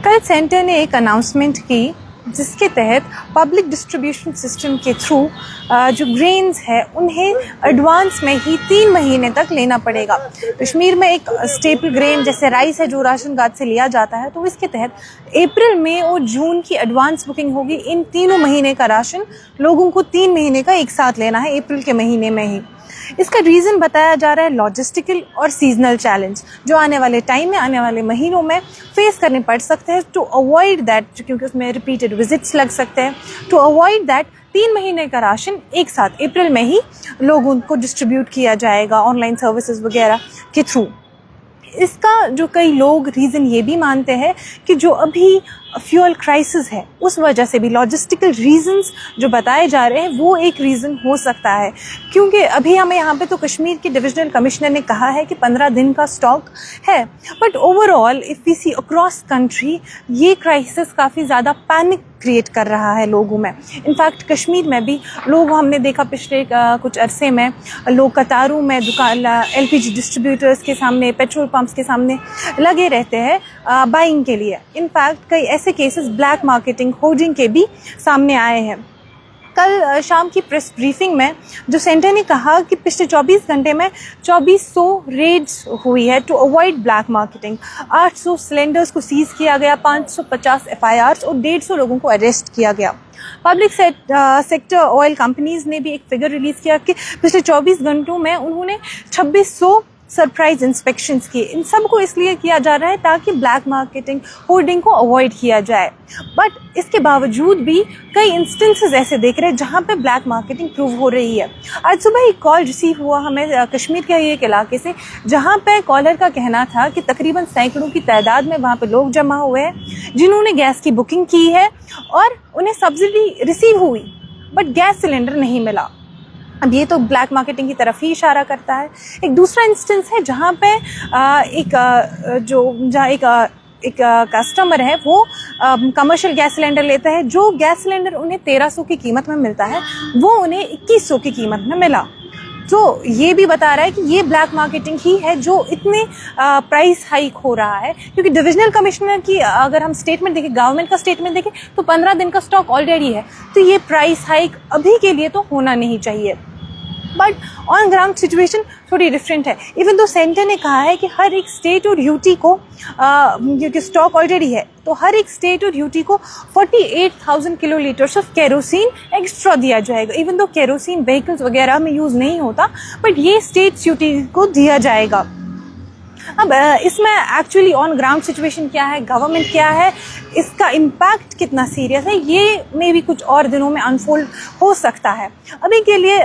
कल सेंटर ने एक अनाउंसमेंट की जिसके तहत पब्लिक डिस्ट्रीब्यूशन सिस्टम के थ्रू जो ग्रेन्स है उन्हें एडवांस में ही 3 महीने तक लेना पड़ेगा। कश्मीर में एक स्टेपल ग्रेन जैसे राइस है जो राशन कार्ड से लिया जाता है, तो इसके तहत अप्रैल, मई और जून की एडवांस बुकिंग होगी। इन तीनों महीने का राशन लोगों को 3 महीने का एक साथ लेना है अप्रैल के महीने में ही। इसका रीज़न बताया जा रहा है लॉजिस्टिकल और सीजनल चैलेंज जो आने वाले टाइम में, आने वाले महीनों में फेस करने पड़ सकते हैं टू अवॉइड दैट, क्योंकि उसमें रिपीटेड विजिट्स लग सकते हैं। टू अवॉइड दैट 3 महीने का राशन एक साथ अप्रैल में ही लोगों को डिस्ट्रीब्यूट किया जाएगा ऑनलाइन सर्विसेज वगैरह के थ्रू। इसका जो कई लोग रीज़न ये भी मानते हैं कि जो अभी फ्यूल क्राइसिस है उस वजह से भी लॉजिस्टिकल रीजंस जो बताए जा रहे हैं वो एक रीज़न हो सकता है, क्योंकि अभी हमें यहाँ पे तो कश्मीर के डिविजनल कमिश्नर ने कहा है कि 15 दिन का स्टॉक है, but overall if we see across country ये क्राइसिस काफ़ी ज़्यादा पैनिक क्रिएट कर रहा है लोगों में। इनफैक्ट कश्मीर में भी लोग, हमने देखा पिछले कुछ अरसे में लोग कतारों में दुकान LPG डिस्ट्रीब्यूटर्स के सामने, पेट्रोल पंप्स के सामने लगे रहते हैं बाइंग के लिए। इनफैक्ट कई ऐसे केसेस ब्लैक मार्केटिंग, होर्डिंग के भी सामने आए हैं। कल शाम की प्रेस ब्रीफिंग में जो सेंटर ने कहा कि पिछले 24 घंटे में 2400 रेड्स हुई है to avoid black marketing. 800 cylinders को सीज किया गया, 550 FIRs और 150 लोगों को अरेस्ट किया गया। पब्लिक सेक्टर ऑयल कंपनीज ने भी एक फिगर रिलीज किया कि पिछले 24 घंटों में उन्होंने 2600 सरप्राइज इंस्पेक्शंस किए। इन सब को इसलिए किया जा रहा है ताकि ब्लैक मार्केटिंग, होर्डिंग को अवॉइड किया जाए। बट इसके बावजूद भी कई इंस्टेंसेस ऐसे देख रहे हैं जहां पे ब्लैक मार्केटिंग प्रूव हो रही है। आज सुबह एक कॉल रिसीव हुआ हमें कश्मीर के ही एक इलाके से, जहां पे कॉलर का कहना था कि तकरीबन सैकड़ों की तादाद में वहां पे लोग जमा हुए हैं जिन्होंने गैस की बुकिंग की है और उन्हें सब्सिडी रिसीव हुई बट गैस सिलेंडर नहीं मिला। अब ये तो ब्लैक मार्केटिंग की तरफ ही इशारा करता है। एक दूसरा इंस्टेंस है जहाँ पे एक कस्टमर है वो कमर्शियल गैस सिलेंडर लेता है। जो गैस सिलेंडर उन्हें 1300 की कीमत में मिलता है वो उन्हें 2100 की कीमत में मिला। तो ये भी बता रहा है कि ये ब्लैक मार्केटिंग ही है जो इतने प्राइस हाइक हो रहा है, क्योंकि डिविजनल कमिश्नर की अगर हम स्टेटमेंट देखें, गवर्नमेंट का स्टेटमेंट देखें तो 15 दिन का स्टॉक ऑलरेडी है। तो ये प्राइस हाइक अभी के लिए तो होना नहीं चाहिए। बट ऑन ग्राउंड सिचुएशन थोड़ी डिफरेंट है। इवन तो सेंटर ने कहा है कि हर एक स्टेट और यूटी को, क्योंकि स्टॉक ऑलरेडी है, तो हर एक स्टेट और यूटी को 48,000 किलोलीटर्स ऑफ केरोसिन एक्स्ट्रा दिया जाएगा। इवन तो केरोसिन व्हीकल्स वगैरह में यूज़ नहीं होता, बट ये स्टेट यूटी को दिया जाएगा। अब इसमें एक्चुअली ऑन ग्राउंड सिचुएशन क्या है, गवर्नमेंट क्या है, इसका इम्पैक्ट कितना सीरियस है, ये मे भी कुछ और दिनों में अनफोल्ड हो सकता है। अभी के लिए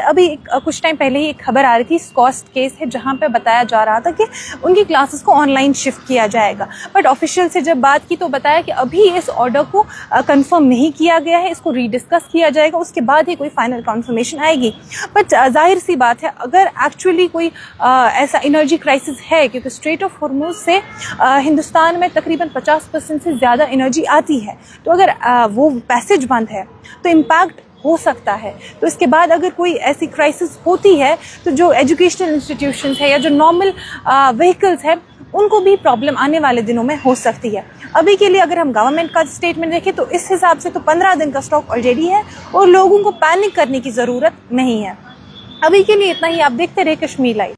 कुछ टाइम पहले ही एक खबर आ रही थी, स्कॉस्ट केस है जहां पे बताया जा रहा था कि उनकी क्लासेस को ऑनलाइन शिफ्ट किया जाएगा। बट ऑफिशियल से जब बात की तो बताया कि अभी इस ऑर्डर को कंफर्म नहीं किया गया है, इसको रीडिस्कस किया जाएगा, उसके बाद ही कोई फाइनल कंफर्मेशन आएगी। बट जाहिर सी बात है, अगर एक्चुअली कोई ऐसा एनर्जी क्राइसिस है, क्योंकि स्ट्रेट ऑफ हॉर्मुज से हिंदुस्तान में तकरीबन 50% से ज़्यादा एनर्जी आती है, तो अगर वो पैसेज बंद है तो इम्पैक्ट हो सकता है। तो इसके बाद अगर कोई ऐसी क्राइसिस होती है तो जो एजुकेशनल इंस्टीट्यूशंस है या जो नॉर्मल व्हीकल्स है उनको भी प्रॉब्लम आने वाले दिनों में हो सकती है। अभी के लिए अगर हम गवर्नमेंट का स्टेटमेंट देखें तो इस हिसाब से तो 15 दिन का स्टॉक ऑलरेडी है और लोगों को पैनिक करने की ज़रूरत नहीं है। अभी के लिए इतना ही। आप देखते रहे कश्मीर लाइव।